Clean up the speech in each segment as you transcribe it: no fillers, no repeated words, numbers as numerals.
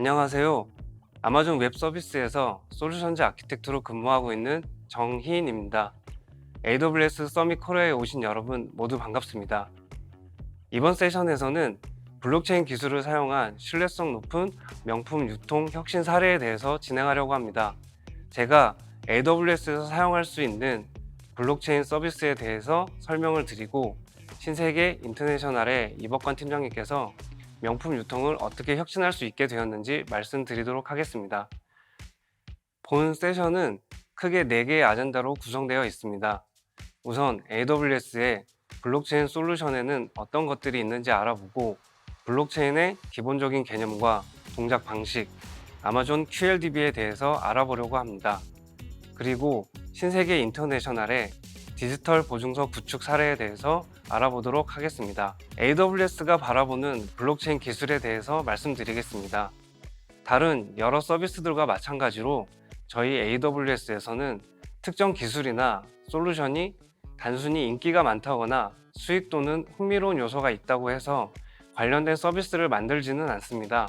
안녕하세요. 아마존 웹 서비스에서 솔루션즈 아키텍트로 근무하고 있는 정희인입니다. AWS 서밋 코리아에 오신 여러분 모두 반갑습니다. 이번 세션에서는 블록체인 기술을 사용한 신뢰성 높은 명품 유통 혁신 사례에 대해서 진행하려고 합니다. 제가 AWS에서 사용할 수 있는 블록체인 서비스에 대해서 설명을 드리고 신세계 인터내셔널의 이법관 팀장님께서 명품 유통을 어떻게 혁신할 수 있게 되었는지 말씀드리도록 하겠습니다. 본 세션은 크게 4개의 아젠다로 구성되어 있습니다. 우선 AWS의 블록체인 솔루션에는 어떤 것들이 있는지 알아보고 블록체인의 기본적인 개념과 동작 방식, 아마존 QLDB에 대해서 알아보려고 합니다. 그리고 신세계 인터내셔널의 디지털 보증서 구축 사례에 대해서 알아보도록 하겠습니다. AWS가 바라보는 블록체인 기술에 대해서 말씀드리겠습니다. 다른 여러 서비스들과 마찬가지로 저희 AWS에서는 특정 기술이나 솔루션이 단순히 인기가 많다거나 수익 또는 흥미로운 요소가 있다고 해서 관련된 서비스를 만들지는 않습니다.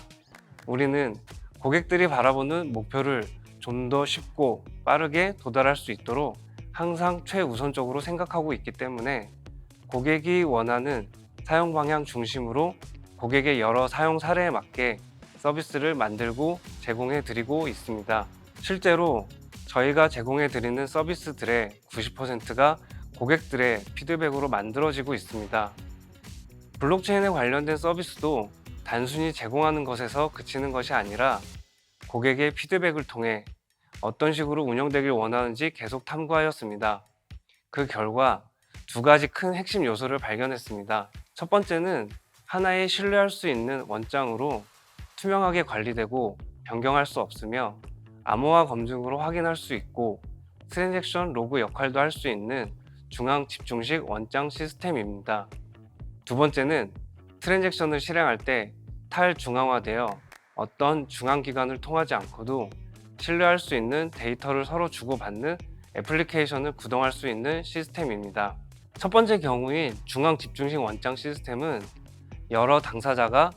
우리는 고객들이 바라보는 목표를 좀 더 쉽고 빠르게 도달할 수 있도록 항상 최우선적으로 생각하고 있기 때문에 고객이 원하는 사용 방향 중심으로 고객의 여러 사용 사례에 맞게 서비스를 만들고 제공해 드리고 있습니다. 실제로 저희가 제공해 드리는 서비스들의 90%가 고객들의 피드백으로 만들어지고 있습니다. 블록체인에 관련된 서비스도 단순히 제공하는 것에서 그치는 것이 아니라 고객의 피드백을 통해 어떤 식으로 운영되길 원하는지 계속 탐구하였습니다. 그 결과 2가지 큰 핵심 요소를 발견했습니다. 첫 번째는 하나의 신뢰할 수 있는 원장으로 투명하게 관리되고 변경할 수 없으며 암호화 검증으로 확인할 수 있고 트랜잭션 로그 역할도 할 수 있는 중앙 집중식 원장 시스템입니다. 두 번째는 트랜잭션을 실행할 때 탈중앙화되어 어떤 중앙기관을 통하지 않고도 신뢰할 수 있는 데이터를 서로 주고받는 애플리케이션을 구동할 수 있는 시스템입니다. 첫 번째 경우인 중앙 집중식 원장 시스템은 여러 당사자가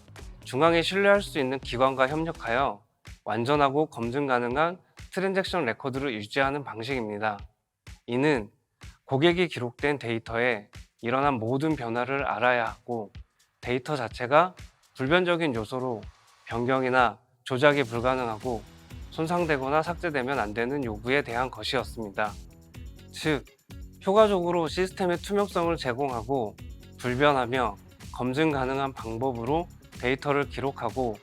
중앙에 신뢰할 수 있는 기관과 협력하여 완전하고 검증 가능한 트랜잭션 레코드를 유지하는 방식입니다. 이는 고객이 기록된 데이터에 일어난 모든 변화를 알아야 하고 데이터 자체가 불변적인 요소로 변경이나 조작이 불가능하고 손상되거나 삭제되면 안 되는 요구에 대한 것이었습니다. 즉, 효과적으로 시스템의 투명성을 제공하고 불변하며 검증 가능한 방법으로 데이터를 기록하고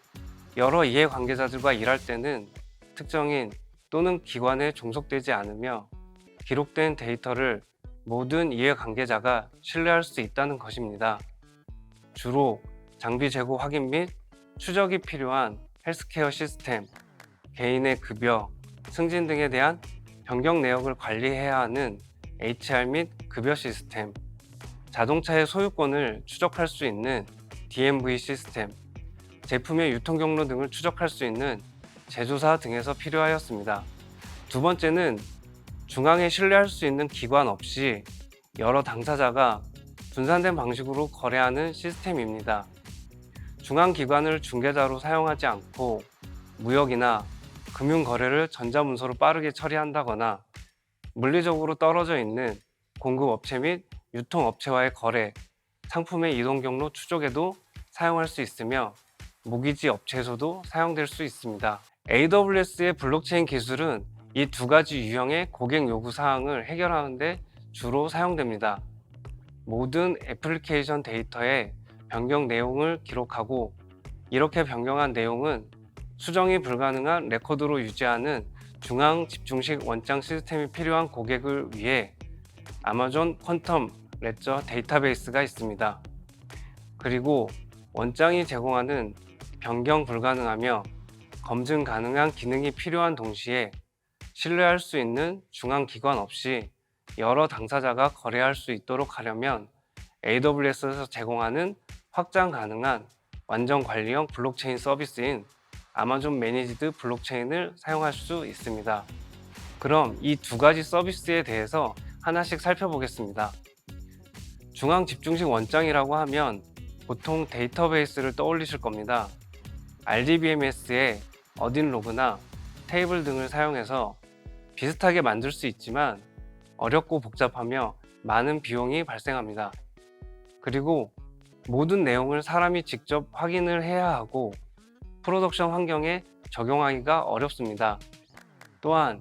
여러 이해관계자들과 일할 때는 특정인 또는 기관에 종속되지 않으며 기록된 데이터를 모든 이해관계자가 신뢰할 수 있다는 것입니다. 주로 장비 재고 확인 및 추적이 필요한 헬스케어 시스템, 개인의 급여, 승진 등에 대한 변경 내역을 관리해야 하는 HR 및 급여 시스템, 자동차의 소유권을 추적할 수 있는 DMV 시스템, 제품의 유통 경로 등을 추적할 수 있는 제조사 등에서 필요하였습니다. 두 번째는 중앙에 신뢰할 수 있는 기관 없이 여러 당사자가 분산된 방식으로 거래하는 시스템입니다. 중앙 기관을 중개자로 사용하지 않고 무역이나 금융 거래를 전자문서로 빠르게 처리한다거나 물리적으로 떨어져 있는 공급업체 및 유통업체와의 거래, 상품의 이동 경로 추적에도 사용할 수 있으며 모기지 업체에서도 사용될 수 있습니다. AWS의 블록체인 기술은 이 2가지 유형의 고객 요구 사항을 해결하는 데 주로 사용됩니다. 모든 애플리케이션 데이터의 변경 내용을 기록하고 이렇게 변경한 내용은 수정이 불가능한 레코드로 유지하는 중앙 집중식 원장 시스템이 필요한 고객을 위해 아마존 퀀텀 레저 데이터베이스가 있습니다. 그리고 원장이 제공하는 변경 불가능하며 검증 가능한 기능이 필요한 동시에 신뢰할 수 있는 중앙 기관 없이 여러 당사자가 거래할 수 있도록 하려면 AWS에서 제공하는 확장 가능한 완전 관리형 블록체인 서비스인 아마존 매니지드 블록체인을 사용할 수 있습니다. 그럼 이 2가지 서비스에 대해서 하나씩 살펴보겠습니다. 중앙 집중식 원장이라고 하면 보통 데이터베이스를 떠올리실 겁니다. RDBMS의 어딘 로그나 테이블 등을 사용해서 비슷하게 만들 수 있지만 어렵고 복잡하며 많은 비용이 발생합니다. 그리고 모든 내용을 사람이 직접 확인을 해야 하고 프로덕션 환경에 적용하기가 어렵습니다. 또한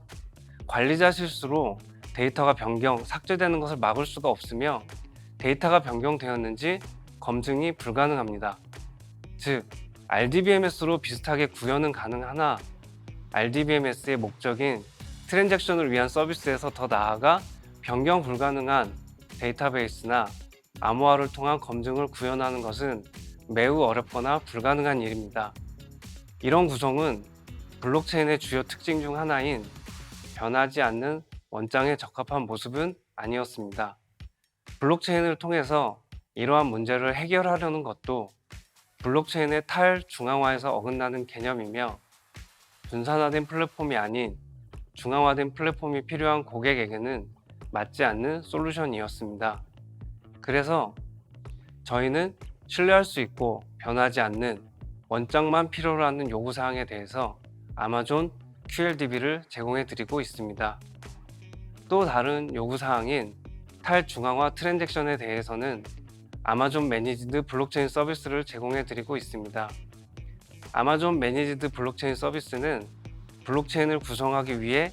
관리자 실수로 데이터가 변경, 삭제되는 것을 막을 수가 없으며 데이터가 변경되었는지 검증이 불가능합니다. 즉, RDBMS로 비슷하게 구현은 가능하나 RDBMS의 목적인 트랜잭션을 위한 서비스에서 더 나아가 변경 불가능한 데이터베이스나 암호화를 통한 검증을 구현하는 것은 매우 어렵거나 불가능한 일입니다. 이런 구성은 블록체인의 주요 특징 중 하나인 변하지 않는 원장에 적합한 모습은 아니었습니다. 블록체인을 통해서 이러한 문제를 해결하려는 것도 블록체인의 탈중앙화에서 어긋나는 개념이며 분산화된 플랫폼이 아닌 중앙화된 플랫폼이 필요한 고객에게는 맞지 않는 솔루션이었습니다. 그래서 저희는 신뢰할 수 있고 변하지 않는 원장만 필요로 하는 요구사항에 대해서 아마존 QLDB를 제공해 드리고 있습니다. 또 다른 요구사항인 탈중앙화 트랜잭션에 대해서는 아마존 매니지드 블록체인 서비스를 제공해 드리고 있습니다. 아마존 매니지드 블록체인 서비스는 블록체인을 구성하기 위해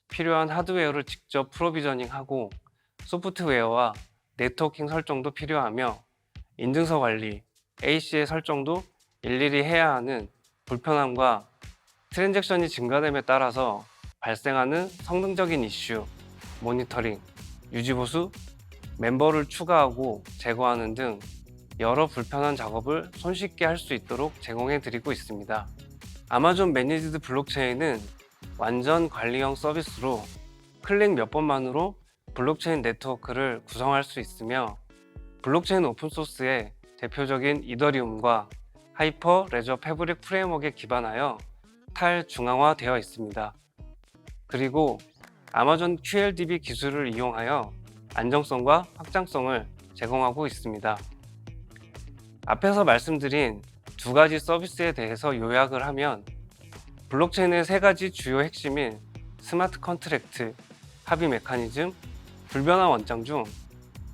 필요한 하드웨어를 직접 프로비저닝하고 소프트웨어와 네트워킹 설정도 필요하며 인증서 관리, AC의 설정도 일일이 해야 하는 불편함과 트랜잭션이 증가됨에 따라서 발생하는 성능적인 이슈, 모니터링, 유지보수, 멤버를 추가하고 제거하는 등 여러 불편한 작업을 손쉽게 할 수 있도록 제공해 드리고 있습니다. 아마존 매니지드 블록체인은 완전 관리형 서비스로 클릭 몇 번만으로 블록체인 네트워크를 구성할 수 있으며 블록체인 오픈소스의 대표적인 이더리움과 하이퍼 레저 패브릭 프레임워크에 기반하여 탈중앙화되어 있습니다. 그리고 아마존 QLDB 기술을 이용하여 안정성과 확장성을 제공하고 있습니다. 앞에서 말씀드린 두 가지 서비스에 대해서 요약을 하면 블록체인의 세 가지 주요 핵심인 스마트 컨트랙트, 합의 메커니즘, 불변화 원장 중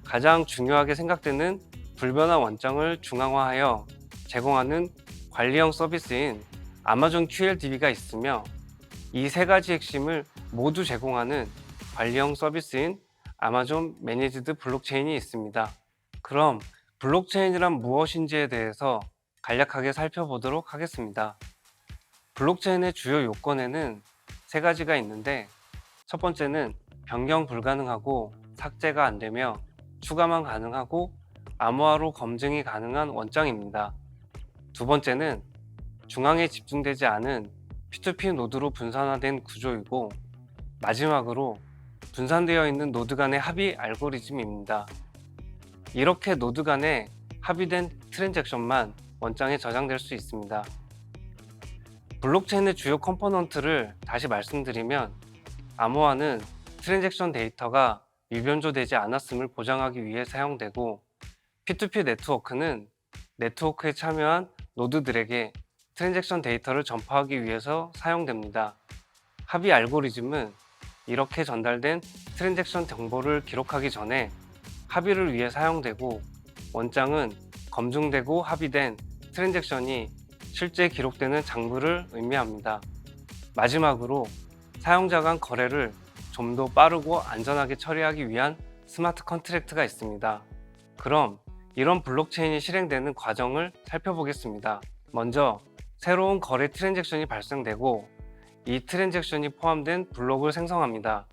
가장 중요하게 생각되는 불변화 원장을 중앙화하여 제공하는 관리형 서비스인 아마존 QLDB가 있으며 이 세 가지 핵심을 모두 제공하는 관리형 서비스인 아마존 매니지드 블록체인이 있습니다. 그럼 블록체인이란 무엇인지에 대해서 간략하게 살펴보도록 하겠습니다. 블록체인의 주요 요건에는 세 가지가 있는데 첫 번째는 변경 불가능하고 삭제가 안 되며 추가만 가능하고 암호화로 검증이 가능한 원장입니다. 두 번째는 중앙에 집중되지 않은 P2P 노드로 분산화된 구조이고 마지막으로 분산되어 있는 노드 간의 합의 알고리즘입니다. 이렇게 노드 간에 합의된 트랜잭션만 원장에 저장될 수 있습니다. 블록체인의 주요 컴포넌트를 다시 말씀드리면 암호화는 트랜잭션 데이터가 미변조되지 않았음을 보장하기 위해 사용되고 P2P 네트워크는 네트워크에 참여한 노드들에게 트랜잭션 데이터를 전파하기 위해서 사용됩니다. 합의 알고리즘은 이렇게 전달된 트랜잭션 정보를 기록하기 전에 합의를 위해 사용되고 원장은 검증되고 합의된 트랜잭션이 실제 기록되는 장부를 의미합니다. 마지막으로 사용자 간 거래를 좀 더 빠르고 안전하게 처리하기 위한 스마트 컨트랙트가 있습니다. 그럼 이런 블록체인이 실행되는 과정을 살펴보겠습니다. 먼저 새로운 거래 트랜잭션이 발생되고 이 트랜잭션이 포함된 블록을 생성합니다.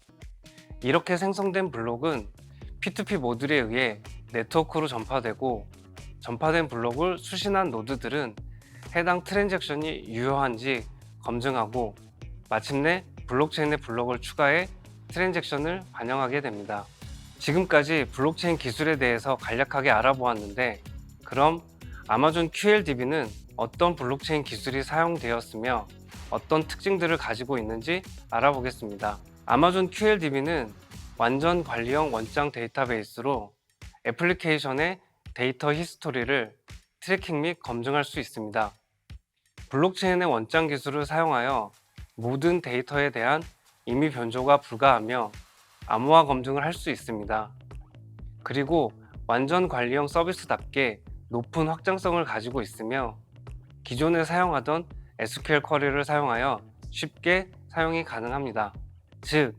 이렇게 생성된 블록은 P2P 모듈에 의해 네트워크로 전파되고 전파된 블록을 수신한 노드들은 해당 트랜잭션이 유효한지 검증하고 마침내 블록체인의 블록을 추가해 트랜잭션을 반영하게 됩니다. 지금까지 블록체인 기술에 대해서 간략하게 알아보았는데 그럼 아마존 QLDB는 어떤 블록체인 기술이 사용되었으며 어떤 특징들을 가지고 있는지 알아보겠습니다. 아마존 QLDB는 완전 관리형 원장 데이터베이스로 애플리케이션의 데이터 히스토리를 트래킹 및 검증할 수 있습니다. 블록체인의 원장 기술을 사용하여 모든 데이터에 대한 임의 변조가 불가하며 암호화 검증을 할 수 있습니다. 그리고 완전 관리형 서비스답게 높은 확장성을 가지고 있으며 기존에 사용하던 SQL 쿼리를 사용하여 쉽게 사용이 가능합니다. 즉,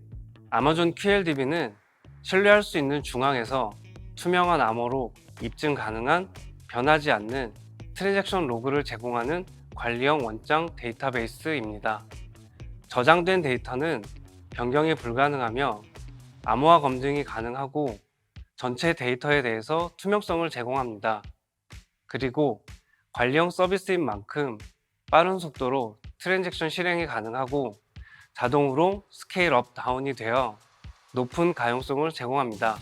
아마존 QLDB는 신뢰할 수 있는 중앙에서 투명한 암호로 입증 가능한 변하지 않는 트랜잭션 로그를 제공하는 관리형 원장 데이터베이스입니다. 저장된 데이터는 변경이 불가능하며 암호화 검증이 가능하고 전체 데이터에 대해서 투명성을 제공합니다. 그리고 관리형 서비스인 만큼 빠른 속도로 트랜잭션 실행이 가능하고 자동으로 스케일업 다운이 되어 높은 가용성을 제공합니다.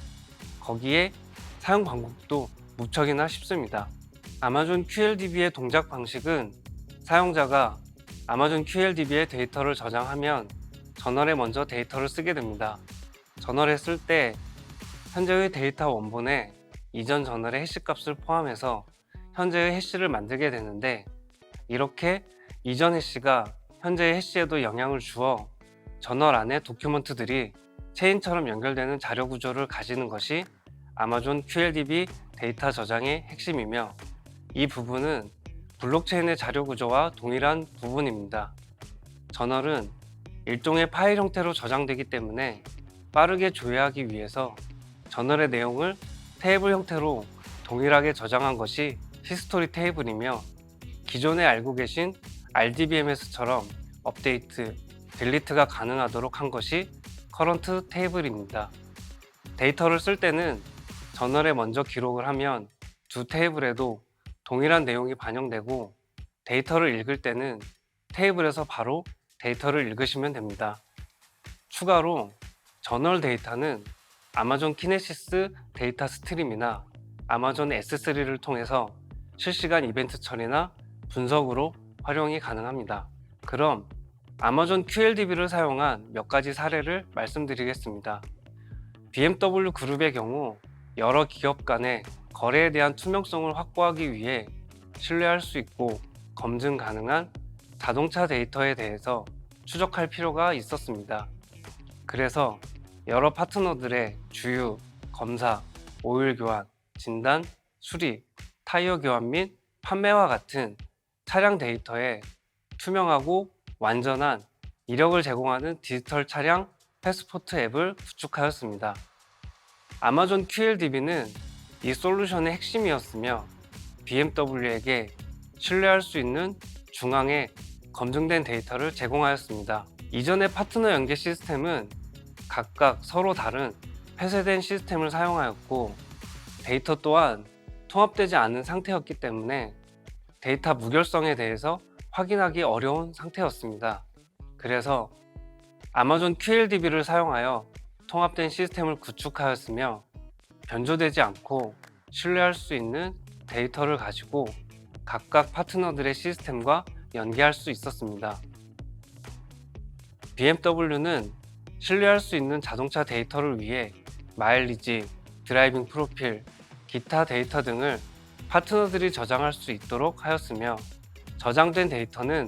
거기에 사용 방법도 무척이나 쉽습니다. 아마존 QLDB의 동작 방식은 사용자가 아마존 QLDB의 데이터를 저장하면 저널에 먼저 데이터를 쓰게 됩니다. 저널에 쓸 때 현재의 데이터 원본에 이전 저널의 해시값을 포함해서 현재의 해시를 만들게 되는데, 이렇게 이전 해시가 현재의 해시에도 영향을 주어 저널 안의 도큐먼트들이 체인처럼 연결되는 자료 구조를 가지는 것이 아마존 QLDB 데이터 저장의 핵심이며, 이 부분은 블록체인의 자료 구조와 동일한 부분입니다. 저널은 일종의 파일 형태로 저장되기 때문에 빠르게 조회하기 위해서 저널의 내용을 테이블 형태로 동일하게 저장한 것이 히스토리 테이블이며, 기존에 알고 계신 RDBMS처럼 업데이트, 딜리트가 가능하도록 한 것이 커런트 테이블입니다. 데이터를 쓸 때는 저널에 먼저 기록을 하면 두 테이블에도 동일한 내용이 반영되고, 데이터를 읽을 때는 테이블에서 바로 데이터를 읽으시면 됩니다. 추가로 저널 데이터는 아마존 키네시스 데이터 스트림이나 아마존 S3를 통해서 실시간 이벤트 처리나 분석으로 활용이 가능합니다. 그럼 아마존 QLDB를 사용한 몇 가지 사례를 말씀드리겠습니다. BMW 그룹의 경우 여러 기업 간의 거래에 대한 투명성을 확보하기 위해 신뢰할 수 있고 검증 가능한 자동차 데이터에 대해서 추적할 필요가 있었습니다. 그래서 여러 파트너들의 주유, 검사, 오일 교환, 진단, 수리, 타이어 교환 및 판매와 같은 차량 데이터에 투명하고 완전한 이력을 제공하는 디지털 차량 패스포트 앱을 구축하였습니다. 아마존 QLDB는 이 솔루션의 핵심이었으며, BMW에게 신뢰할 수 있는 중앙에 검증된 데이터를 제공하였습니다. 이전의 파트너 연계 시스템은 각각 서로 다른 폐쇄된 시스템을 사용하였고, 데이터 또한 통합되지 않은 상태였기 때문에 데이터 무결성에 대해서 확인하기 어려운 상태였습니다. 그래서 아마존 QLDB를 사용하여 통합된 시스템을 구축하였으며, 변조되지 않고 신뢰할 수 있는 데이터를 가지고 각각 파트너들의 시스템과 연계할 수 있었습니다. BMW는 신뢰할 수 있는 자동차 데이터를 위해 마일리지, 드라이빙 프로필, 기타 데이터 등을 파트너들이 저장할 수 있도록 하였으며, 저장된 데이터는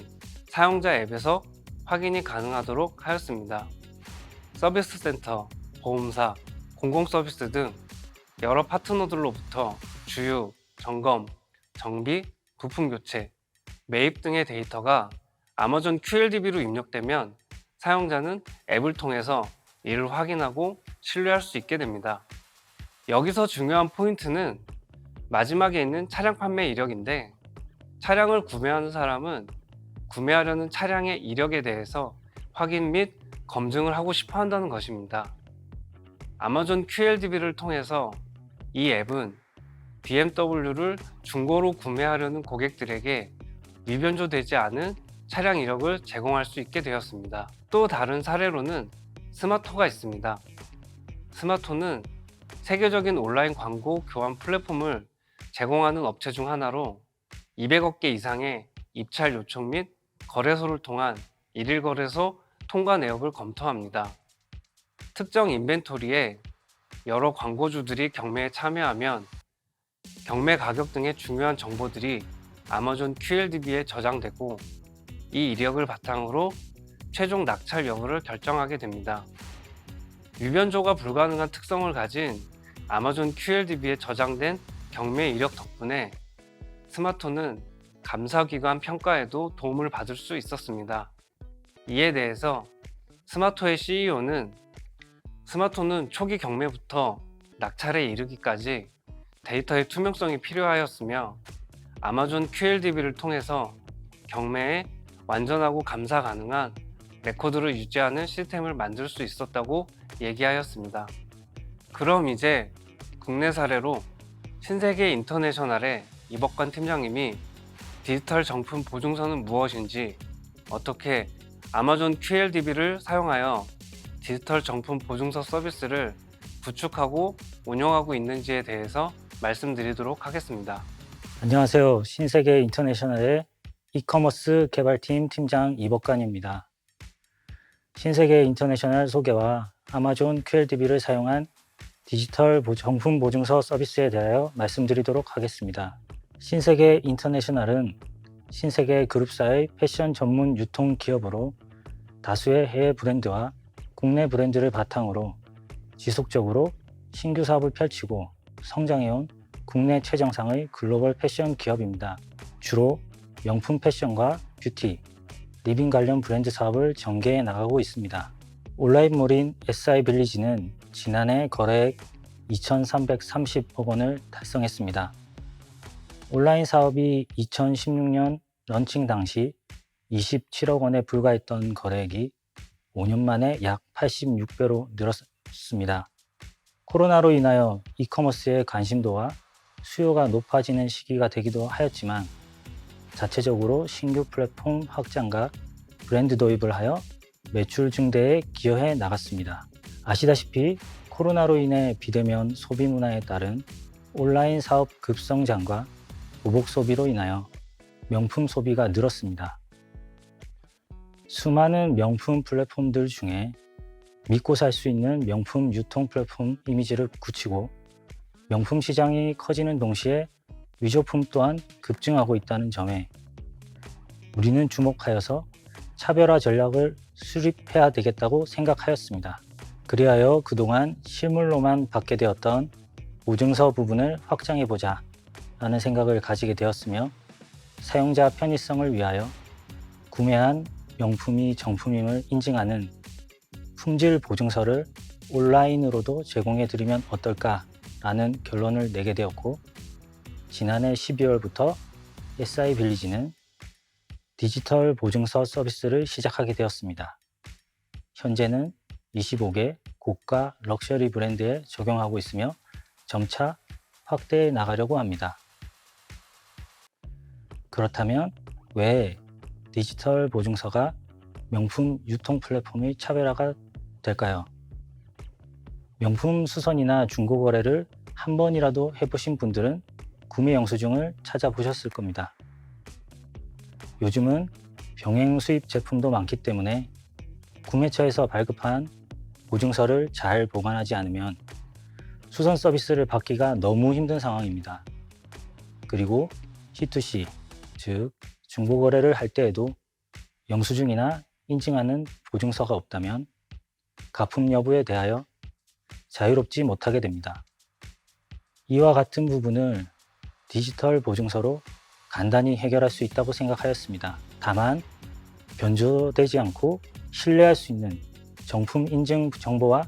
사용자 앱에서 확인이 가능하도록 하였습니다. 서비스 센터, 보험사, 공공서비스 등 여러 파트너들로부터 주유, 점검, 정비, 부품 교체, 매입 등의 데이터가 아마존 QLDB로 입력되면 사용자는 앱을 통해서 이를 확인하고 신뢰할 수 있게 됩니다. 여기서 중요한 포인트는 마지막에 있는 차량 판매 이력인데, 차량을 구매하는 사람은 구매하려는 차량의 이력에 대해서 확인 및 검증을 하고 싶어 한다는 것입니다. 아마존 QLDB를 통해서 이 앱은 BMW를 중고로 구매하려는 고객들에게 미변조되지 않은 차량 이력을 제공할 수 있게 되었습니다. 또 다른 사례로는 스마토가 있습니다. 스마토는 세계적인 온라인 광고 교환 플랫폼을 제공하는 업체 중 하나로 200억 개 이상의 입찰 요청 및 거래소를 통한 일일 거래소 통과 내역을 검토합니다. 특정 인벤토리에 여러 광고주들이 경매에 참여하면 경매 가격 등의 중요한 정보들이 아마존 QLDB에 저장되고 이 이력을 바탕으로 최종 낙찰 여부를 결정하게 됩니다. 유변조가 불가능한 특성을 가진 아마존 QLDB에 저장된 경매 이력 덕분에 스마토는 감사기관 평가에도 도움을 받을 수 있었습니다. 이에 대해서 스마토의 CEO는 스마토는 초기 경매부터 낙찰에 이르기까지 데이터의 투명성이 필요하였으며 아마존 QLDB를 통해서 경매에 완전하고 감사 가능한 레코드를 유지하는 시스템을 만들 수 있었다고 얘기하였습니다. 그럼 이제 국내 사례로 신세계 인터내셔널의 이복관 팀장님이 디지털 정품 보증서는 무엇인지, 어떻게 아마존 QLDB를 사용하여 디지털 정품 보증서 서비스를 구축하고 운영하고 있는지에 대해서 말씀드리도록 하겠습니다. 안녕하세요. 신세계 인터내셔널의 이커머스 개발팀 팀장 이복관입니다. 신세계 인터내셔널 소개와 아마존 QLDB를 사용한 디지털 정품 보증서 서비스에 대하여 말씀드리도록 하겠습니다. 신세계 인터내셔널은 신세계 그룹사의 패션 전문 유통 기업으로 다수의 해외 브랜드와 국내 브랜드를 바탕으로 지속적으로 신규 사업을 펼치고 성장해온 국내 최정상의 글로벌 패션 기업입니다. 주로 명품 패션과 뷰티, 리빙 관련 브랜드 사업을 전개해 나가고 있습니다. 온라인몰인 SI빌리지는 지난해 거래액 2,330억 원을 달성했습니다. 온라인 사업이 2016년 런칭 당시 27억 원에 불과했던 거래액이 5년 만에 약 86배로 늘었습니다. 코로나로 인하여 이커머스의 관심도와 수요가 높아지는 시기가 되기도 하였지만 자체적으로 신규 플랫폼 확장과 브랜드 도입을 하여 매출 증대에 기여해 나갔습니다. 아시다시피 코로나로 인해 비대면 소비 문화에 따른 온라인 사업 급성장과 보복 소비로 인하여 명품 소비가 늘었습니다. 수많은 명품 플랫폼들 중에 믿고 살 수 있는 명품 유통 플랫폼 이미지를 굳히고 명품 시장이 커지는 동시에 위조품 또한 급증하고 있다는 점에 우리는 주목하여서 차별화 전략을 수립해야 되겠다고 생각하였습니다. 그리하여 그동안 실물로만 받게 되었던 보증서 부분을 확장해보자 라는 생각을 가지게 되었으며, 사용자 편의성을 위하여 구매한 명품이 정품임을 인증하는 품질 보증서를 온라인으로도 제공해드리면 어떨까 라는 결론을 내게 되었고, 지난해 12월부터 SI빌리지는 디지털 보증서 서비스를 시작하게 되었습니다. 현재는 25개 고가 럭셔리 브랜드에 적용하고 있으며 점차 확대해 나가려고 합니다. 그렇다면 왜 디지털 보증서가 명품 유통 플랫폼의 차별화가 될까요? 명품 수선이나 중고 거래를 한 번이라도 해보신 분들은 구매 영수증을 찾아보셨을 겁니다. 요즘은 병행 수입 제품도 많기 때문에 구매처에서 발급한 보증서를 잘 보관하지 않으면 수선 서비스를 받기가 너무 힘든 상황입니다. 그리고 C2C, 즉 중고 거래를 할 때에도 영수증이나 인증하는 보증서가 없다면 가품 여부에 대하여 자유롭지 못하게 됩니다. 이와 같은 부분을 디지털 보증서로 간단히 해결할 수 있다고 생각하였습니다. 다만 변조되지 않고 신뢰할 수 있는 정품 인증 정보와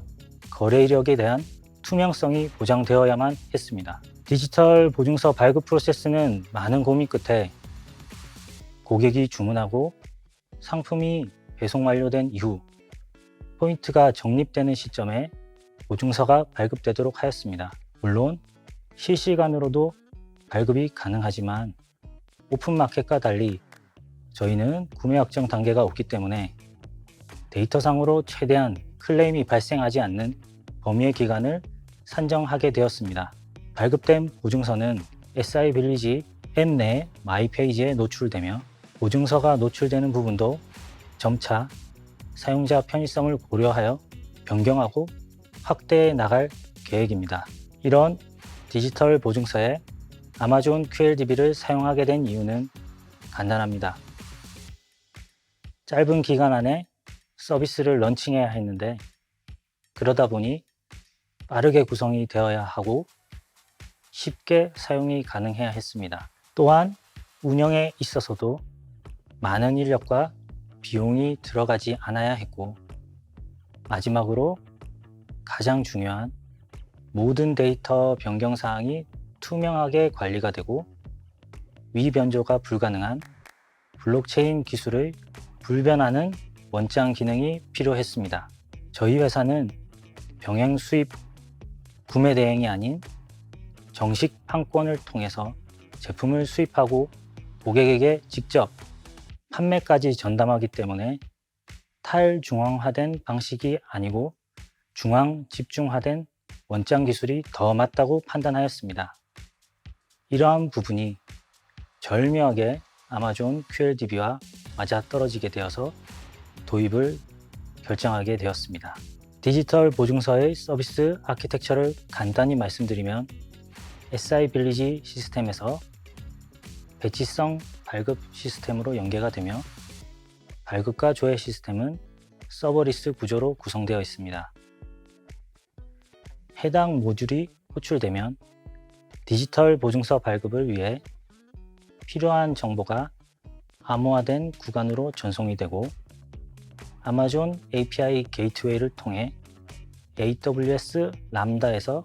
거래 이력에 대한 투명성이 보장되어야만 했습니다. 디지털 보증서 발급 프로세스는 많은 고민 끝에 고객이 주문하고 상품이 배송 완료된 이후 포인트가 적립되는 시점에 보증서가 발급되도록 하였습니다. 물론 실시간으로도 발급이 가능하지만 오픈마켓과 달리 저희는 구매 확정 단계가 없기 때문에 데이터상으로 최대한 클레임이 발생하지 않는 범위의 기간을 산정하게 되었습니다. 발급된 보증서는 SI빌리지 앱 내 마이 페이지에 노출되며 보증서가 노출되는 부분도 점차 사용자 편의성을 고려하여 변경하고 확대해 나갈 계획입니다. 이런 디지털 보증서의 아마존 QLDB를 사용하게 된 이유는 간단합니다. 짧은 기간 안에 서비스를 런칭해야 했는데 그러다 보니 빠르게 구성이 되어야 하고 쉽게 사용이 가능해야 했습니다. 또한 운영에 있어서도 많은 인력과 비용이 들어가지 않아야 했고 마지막으로 가장 중요한 모든 데이터 변경 사항이 투명하게 관리가 되고 위변조가 불가능한 블록체인 기술의 불변하는 원장 기능이 필요했습니다. 저희 회사는 병행 수입 구매 대행이 아닌 정식 판권을 통해서 제품을 수입하고 고객에게 직접 판매까지 전담하기 때문에 탈중앙화된 방식이 아니고 중앙 집중화된 원장 기술이 더 맞다고 판단하였습니다. 이러한 부분이 절묘하게 아마존 QLDB와 맞아떨어지게 되어서 도입을 결정하게 되었습니다. 디지털 보증서의 서비스 아키텍처를 간단히 말씀드리면 SI 빌리지 시스템에서 배치성 발급 시스템으로 연계가 되며 발급과 조회 시스템은 서버리스 구조로 구성되어 있습니다. 해당 모듈이 호출되면 디지털 보증서 발급을 위해 필요한 정보가 암호화된 구간으로 전송이 되고 아마존 API 게이트웨이를 통해 AWS 람다에서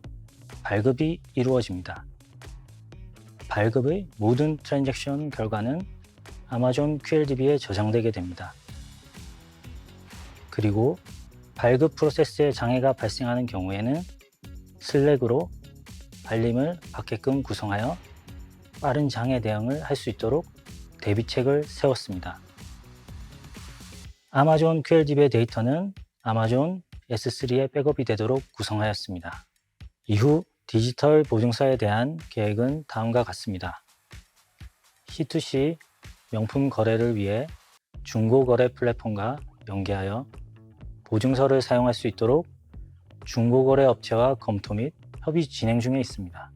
발급이 이루어집니다. 발급의 모든 트랜잭션 결과는 아마존 QLDB에 저장되게 됩니다. 그리고 발급 프로세스에 장애가 발생하는 경우에는 슬랙으로 알림을 받게끔 구성하여 빠른 장애 대응을 할 수 있도록 대비책을 세웠습니다. 아마존 QLDB의 데이터는 아마존 S3에 백업이 되도록 구성하였습니다. 이후 디지털 보증서에 대한 계획은 다음과 같습니다. C2C 명품 거래를 위해 중고거래 플랫폼과 연계하여 보증서를 사용할 수 있도록 중고거래 업체와 검토 및 협의 진행 중에 있습니다.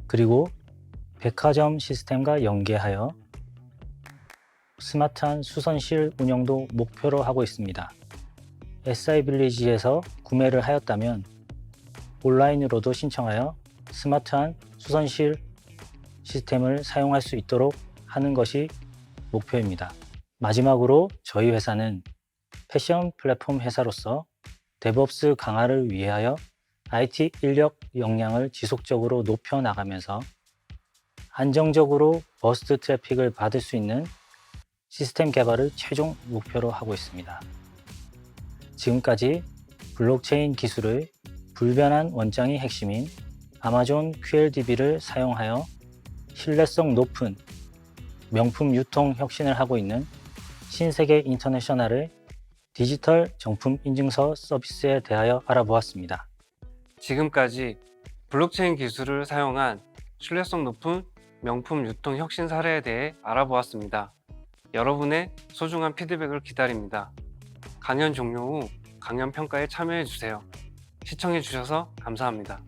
그리고 백화점 시스템과 연계하여 스마트한 수선실 운영도 목표로 하고 있습니다. SI 빌리지에서 구매를 하였다면 온라인으로도 신청하여 스마트한 수선실 시스템을 사용할 수 있도록 하는 것이 목표입니다. 마지막으로 저희 회사는 패션 플랫폼 회사로서 데브옵스 강화를 위하여 IT 인력 역량을 지속적으로 높여 나가면서 안정적으로 버스트 트래픽을 받을 수 있는 시스템 개발을 최종 목표로 하고 있습니다. 지금까지 블록체인 기술의 불변한 원장이 핵심인 아마존 QLDB를 사용하여 신뢰성 높은 명품 유통 혁신을 하고 있는 신세계 인터내셔널의 디지털 정품 인증서 서비스에 대하여 알아보았습니다. 지금까지 블록체인 기술을 사용한 신뢰성 높은 명품 유통 혁신 사례에 대해 알아보았습니다. 여러분의 소중한 피드백을 기다립니다. 강연 종료 후 강연 평가에 참여해 주세요. 시청해 주셔서 감사합니다.